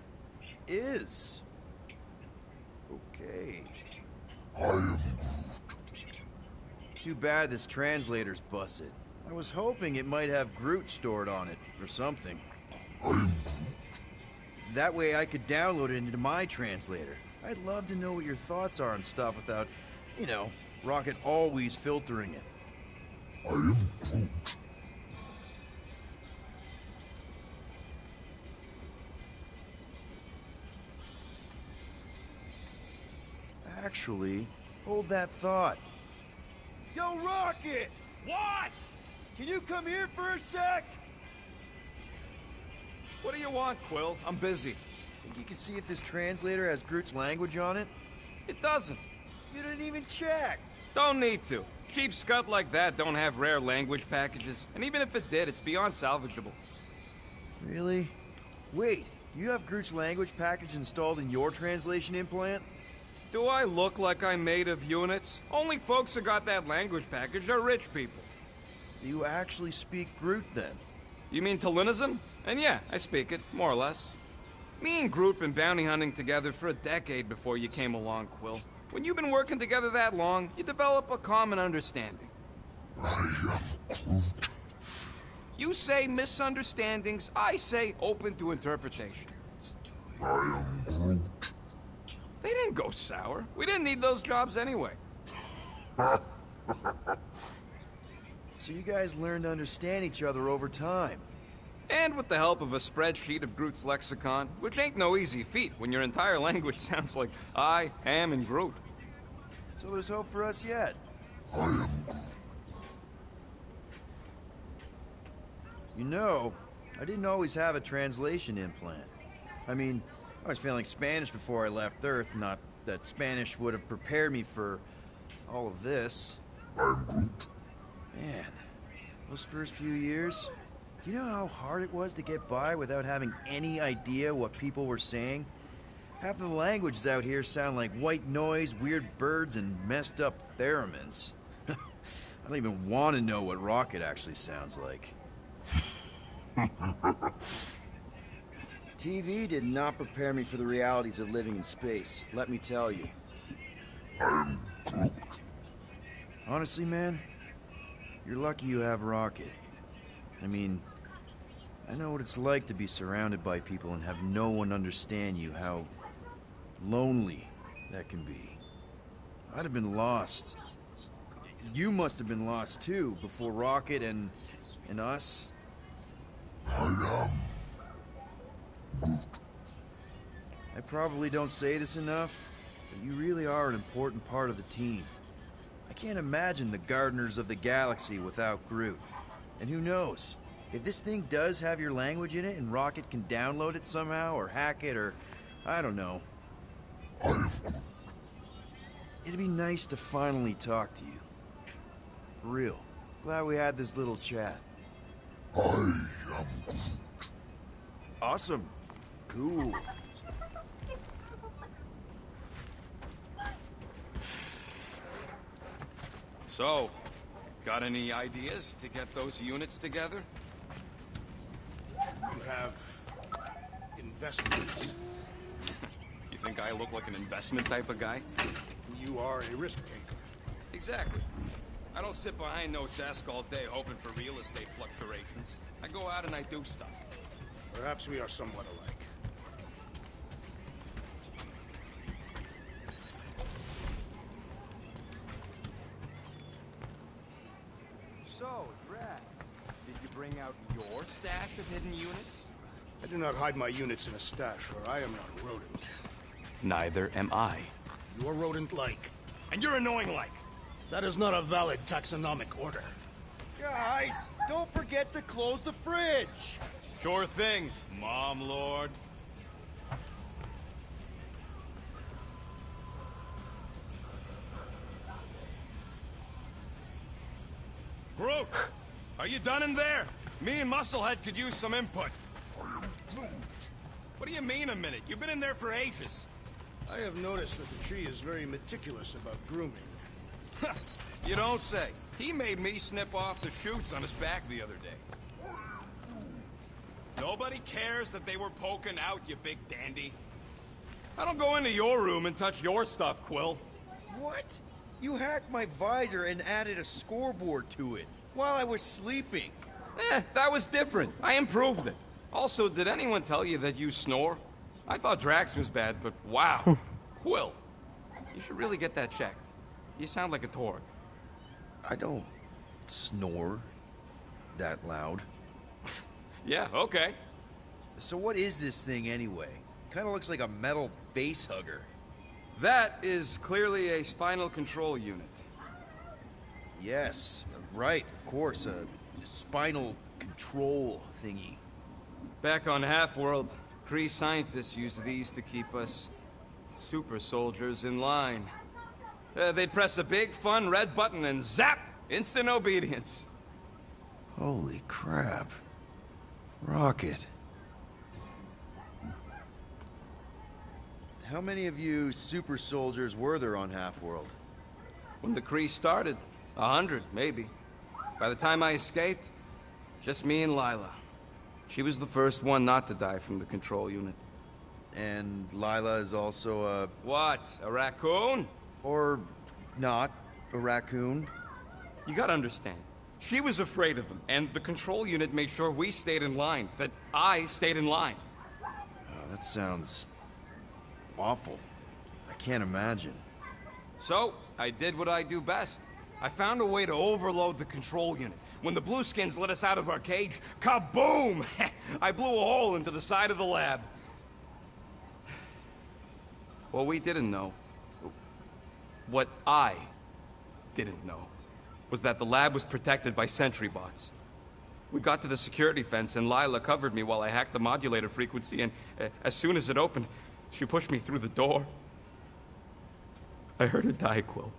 is. Okay. Too bad this translator's busted. I was hoping it might have Groot stored on it, or something. That way I could download it into my translator. I'd love to know what your thoughts are on stuff without, you know, Rocket always filtering it. Actually, hold that thought. Yo, Rocket! What? Can you come here for a sec? What do you want, Quill? I'm busy. Think you can see if this translator has Groot's language on it? It doesn't. You didn't even check. Don't need to. Cheap scud like that don't have rare language packages, and even if it did, it's beyond salvageable. Really? Wait, do you have Groot's language package installed in your translation implant? Do I look like I'm made of units? Only folks who got that language package are rich people. Do you actually speak Groot then? You mean Talinism? And yeah, I speak it, more or less. Me and Groot been bounty hunting together for a decade before you came along, Quill. When you've been working together that long, you develop a common understanding. You say misunderstandings, I say open to interpretation. They didn't go sour. We didn't need those jobs anyway. So you guys learned to understand each other over time. And with the help of a spreadsheet of Groot's lexicon, which ain't no easy feat when your entire language sounds like I am and Groot. So there's hope for us yet. You know, I didn't always have a translation implant. I mean, I was failing Spanish before I left Earth, not that Spanish would have prepared me for all of this. Man, those first few years, do you know how hard it was to get by without having any idea what people were saying? Half of the languages out here sound like white noise, weird birds, and messed up theremins. I don't even want to know what Rocket actually sounds like. TV did not prepare me for the realities of living in space, let me tell you. Honestly, man, you're lucky you have Rocket. I mean, I know what it's like to be surrounded by people and have no one understand you, how lonely that can be. I'd have been lost. You must have been lost too, before Rocket and us. I probably don't say this enough, but you really are an important part of the team. I can't imagine the Gardeners of the Galaxy without Groot. And who knows? If this thing does have your language in it and Rocket can download it somehow or hack it or I don't know. It'd be nice to finally talk to you. For real. Glad we had this little chat. Awesome. Cool. So, got any ideas to get those units together? You have investments. You think I look like an investment type of guy? You are a risk taker. Exactly. I don't sit behind no desk all day hoping for real estate fluctuations. I go out and I do stuff. Perhaps we are somewhat alike. your stash of hidden units? I do not hide my units in a stash, for I am not a rodent. Neither am I. You are rodent-like. And you're annoying-like. That is not a valid taxonomic order. Guys, don't forget to close the fridge! Sure thing, Mom Lord. Groot, are you done in there? Me and Musclehead could use some input. What do you mean a minute? You've been in there for ages. I have noticed that the tree is very meticulous about grooming. You don't say. He made me snip off the shoots on his back the other day. Nobody cares that they were poking out, you big dandy. I don't go into your room and touch your stuff, Quill. What? You hacked my visor and added a scoreboard to it while I was sleeping. That was different. I improved it. Also, did anyone tell you that you snore? I thought Drax was bad, but wow. Quill, you should really get that checked. You sound like a Torg. I don't snore that loud. Yeah, okay. So what is this thing anyway? Kinda looks like a metal face hugger. That is clearly a spinal control unit. Yes, right, of course, a spinal control thingy. Back on Half-World, Kree scientists use these to keep us super soldiers in line. They'd press a big, fun red button and zap! Instant obedience. Holy crap. Rocket. How many of you super soldiers were there on Half-World? When the Kree started, 100, maybe. By the time I escaped, just me and Lila. She was the first one not to die from the control unit. And Lila is also a... What? A raccoon? Or not a raccoon? You gotta understand. She was afraid of him, and the control unit made sure we stayed in line. That I stayed in line. Oh, that sounds... awful. I can't imagine. So, I did what I do best. I found a way to overload the control unit. When the Blueskins let us out of our cage, kaboom! I blew a hole into the side of the lab. What we didn't know, what I didn't know, was that the lab was protected by sentry bots. We got to the security fence and Lila covered me while I hacked the modulator frequency, and as soon as it opened, she pushed me through the door. I heard her die, Quill.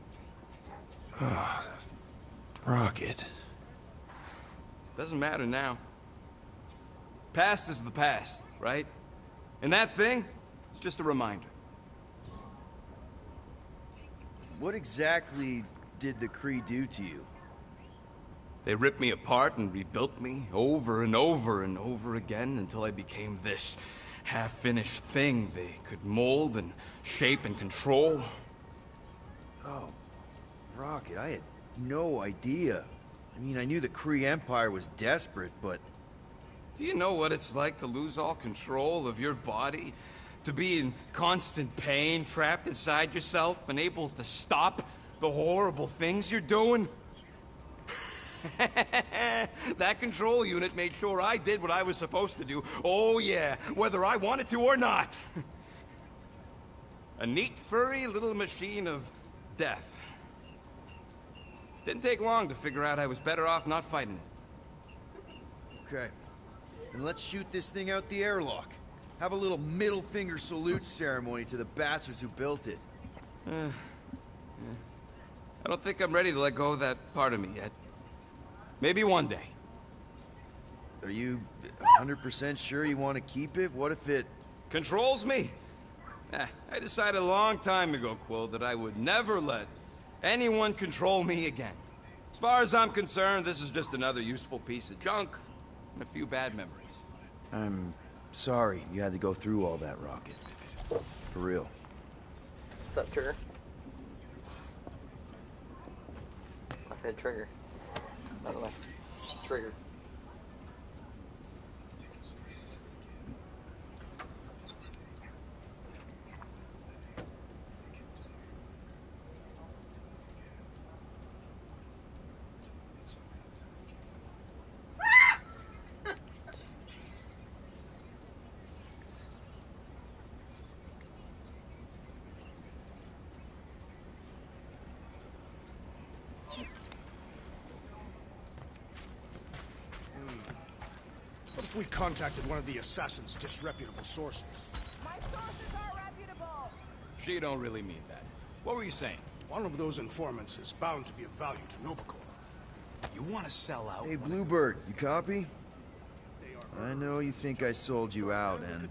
Ah, Rocket. Doesn't matter now. Past is the past, right? And that thing, it's just a reminder. What exactly did the Kree do to you? They ripped me apart and rebuilt me over and over and over again until I became this half-finished thing they could mold and shape and control. Oh, Rocket, I had no idea. I mean, I knew the Kree Empire was desperate, but... Do you know what it's like to lose all control of your body? To be in constant pain, trapped inside yourself, unable to stop the horrible things you're doing? That control unit made sure I did what I was supposed to do. Oh yeah, whether I wanted to or not. A neat, furry little machine of death. Didn't take long to figure out I was better off not fighting it. Okay. Then let's shoot this thing out the airlock. Have a little middle finger salute ceremony to the bastards who built it. I don't think I'm ready to let go of that part of me yet. Maybe one day. Are you 100% sure you want to keep it? What if it... Controls me? I decided a long time ago, Quill, that I would never let anyone control me again. As far as I'm concerned, this is just another useful piece of junk and a few bad memories. I'm sorry you had to go through all that, Rocket. For real. What's up, Trigger? I said Trigger. By the way. Trigger. if we contacted one of the assassin's disreputable sources? My sources are reputable. She don't really mean that. What were you saying? One of those informants is bound to be of value to Novacore. You want to sell out? Hey, Bluebird, you copy? I know you think I sold you out, and...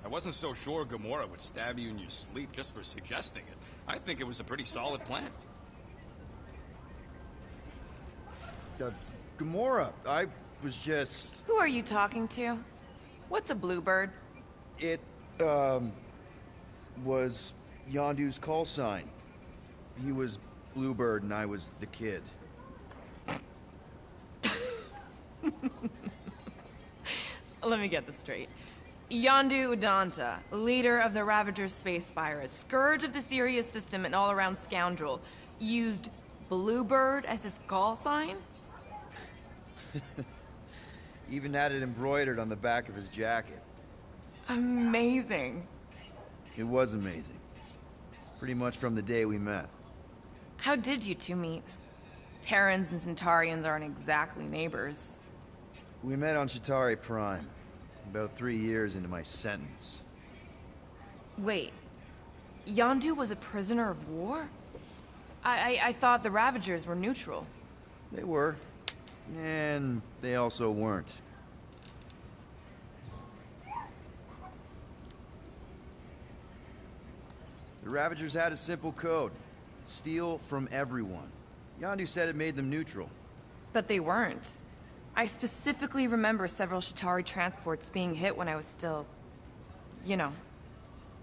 I wasn't so sure Gamora would stab you in your sleep just for suggesting it. I think it was a pretty solid plan. Gamora, I was just... Who are you talking to? What's a bluebird? It, was Yondu's call sign. He was Bluebird and I was the kid. Let me get this straight. Yondu Udanta, leader of the Ravager's space virus, scourge of the Sirius system and all-around scoundrel, used Bluebird as his call sign? Even had it embroidered on the back of his jacket. Amazing. It was amazing. Pretty much from the day we met. How did you two meet? Terrans and Centaurians aren't exactly neighbors. We met on Chitauri Prime, about 3 years into my sentence. Wait, Yondu was a prisoner of war? I thought the Ravagers were neutral. They were. And they also weren't. The Ravagers had a simple code. Steal from everyone. Yondu said it made them neutral. But they weren't. I specifically remember several Chitauri transports being hit when I was still... you know.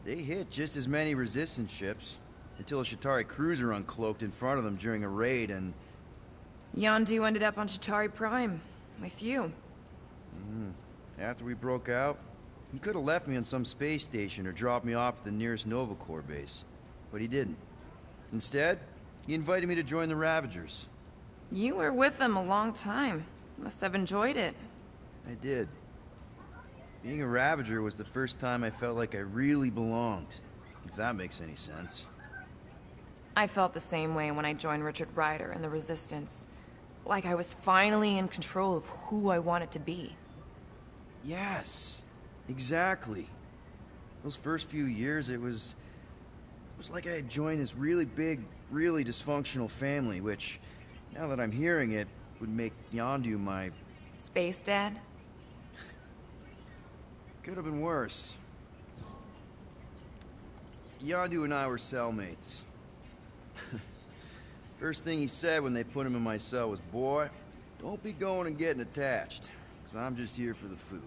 They hit just as many resistance ships, until a Chitauri cruiser uncloaked in front of them during a raid and... Yondu ended up on Chitauri Prime, with you. After we broke out, he could have left me on some space station or dropped me off at the nearest Novacore base. But he didn't. Instead, he invited me to join the Ravagers. You were with them a long time. Must have enjoyed it. I did. Being a Ravager was the first time I felt like I really belonged, if that makes any sense. I felt the same way when I joined Richard Rider and the Resistance. Like I was finally in control of who I wanted to be. Yes, exactly. Those first few years, it was like I had joined this really big, really dysfunctional family, which, now that I'm hearing it, would make Yondu my... Space Dad? Could have been worse. Yondu and I were cellmates. First thing he said when they put him in my cell was, "Boy, don't be going and getting attached, because I'm just here for the food."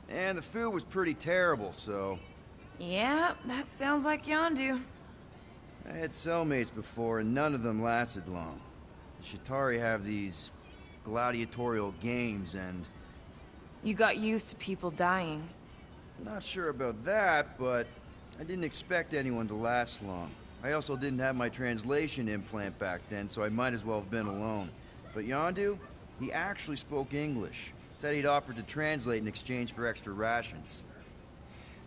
And the food was pretty terrible, so... Yeah, that sounds like Yondu. I had cellmates before, and none of them lasted long. The Chitauri have these gladiatorial games, and... You got used to people dying. Not sure about that, but I didn't expect anyone to last long. I also didn't have my translation implant back then, so I might as well have been alone. But Yondu, he actually spoke English. Said he'd offered to translate in exchange for extra rations.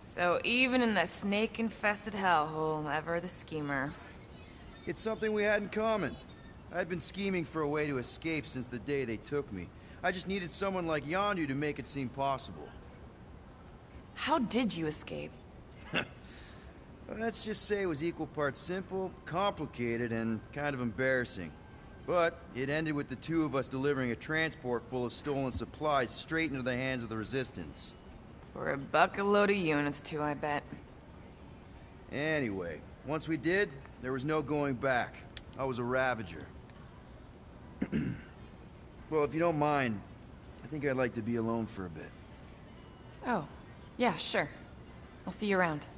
So even in that snake-infested hellhole, ever the schemer. It's something we had in common. I'd been scheming for a way to escape since the day they took me. I just needed someone like Yondu to make it seem possible. How did you escape? Let's just say it was equal parts simple, complicated, and kind of embarrassing. But it ended with the two of us delivering a transport full of stolen supplies straight into the hands of the Resistance. For a bucket load of units, too, I bet. Anyway, once we did, there was no going back. I was a Ravager. Well, if you don't mind, I think I'd like to be alone for a bit. Oh, yeah, sure. I'll see you around.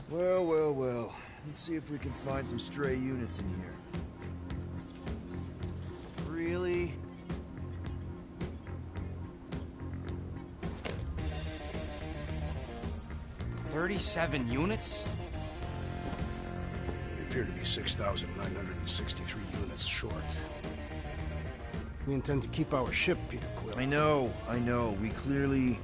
Well, well, well. Let's see if we can find some stray units in here. Really? $37 units? We appear to be 6,963 units short. If we intend to keep our ship, Peter Quill... I know. We clearly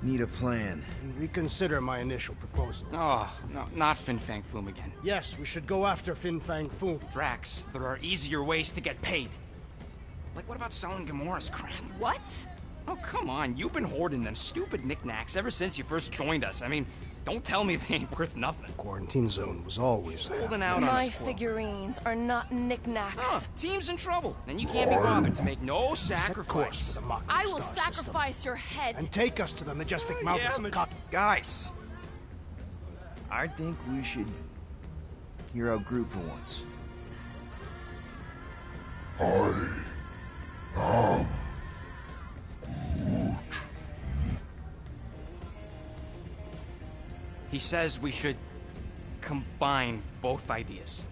Need a plan. And reconsider my initial proposal. Oh, no, not Fin Fang Foom again. Yes, we should go after Fin Fang Foom. Drax, there are easier ways to get paid. Like, what about selling Gamora's crap? What? Oh, come on. You've been hoarding them stupid knickknacks ever since you first joined us. I mean, don't tell me they ain't worth nothing. Quarantine zone was always holding out on My us, Quill. figurines are not knickknacks. Team's in trouble, and you can't be bothered to make no sacrifice. I will sacrifice your head. And take us to the majestic mountains of Cotton. Guys! I think we should hear out Groot for once. He says we should combine both ideas.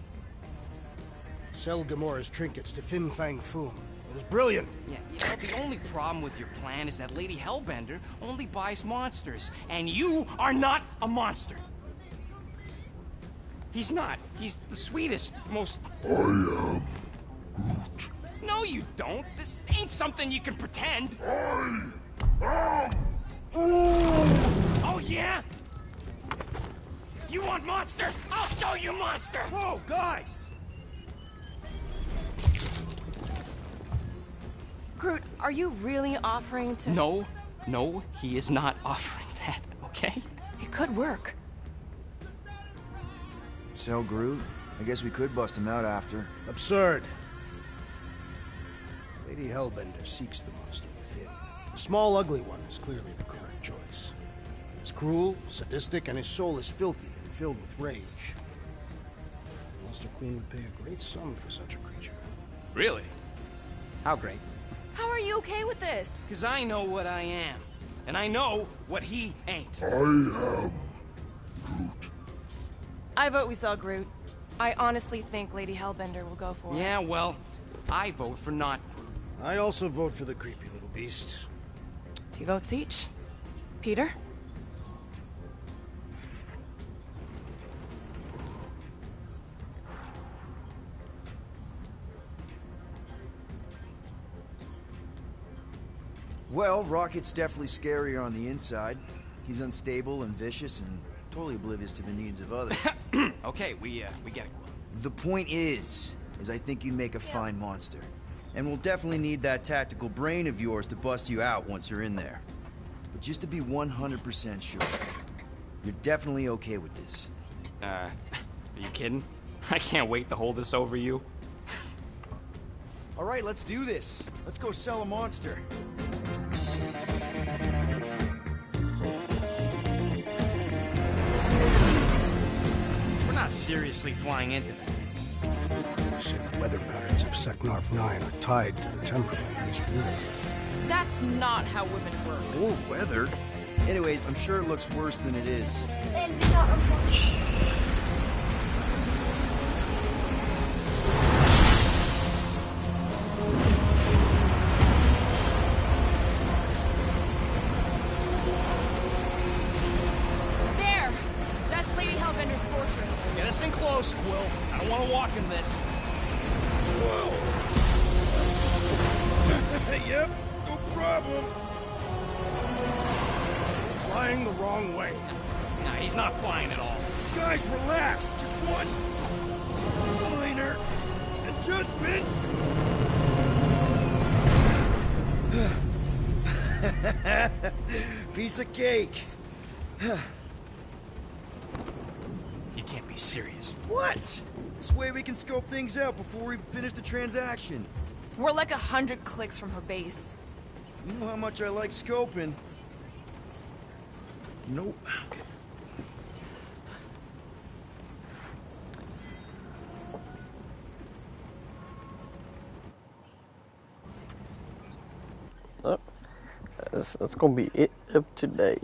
Sell Gamora's trinkets to Fin Fang Foom. It was brilliant. Yeah, you know, the only problem with your plan is that Lady Hellbender only buys monsters, and you are not a monster. He's not. He's the sweetest, most... I am Groot. No, you don't. This ain't something you can pretend. I am... Oh, yeah? You want monster? I'll show you monster! Whoa, guys! Groot, are you really offering to... No, he is not offering that, okay? It could work. Sell Groot? I guess we could bust him out after. Absurd. Lady Hellbender seeks the monster within. The small, ugly one is clearly the correct choice. He's cruel, sadistic, and his soul is filthy and filled with rage. The Monster Queen would pay a great sum for such a creature. Really? How great? How are you okay with this? Because I know what I am. And I know what he ain't. I am Groot. I vote we sell Groot. I honestly think Lady Hellbender will go for it. Yeah, well, I vote for not Groot. I also vote for the creepy little beast. 2 votes each. Peter? Well, Rocket's definitely scarier on the inside. He's unstable and vicious and totally oblivious to the needs of others. Okay, we get it, Quill. The point is I think you make a fine monster. And we'll definitely need that tactical brain of yours to bust you out once you're in there. But just to be 100% sure, you're definitely okay with this. Are you kidding? I can't wait to hold this over you. All right, let's do this. Let's go sell a monster. We're not seriously flying into that. They say the weather patterns of Seknarf 9 are tied to the temperament of this world. That's not how women work. Or weather. Anyways, I'm sure it looks worse than it is. And not There! That's Lady Hellbender's fortress. Get us in close, Quill. I don't want to walk in this. Yep, no problem. Flying the wrong way. Nah, he's not flying at all. Guys, relax. Just one minor adjustment. Piece of cake. You can't be serious. What? This way we can scope things out before we finish the transaction. We're like 100 clicks from her base. You know how much I like scoping. Nope. Okay. Oh, that's gonna be it of today.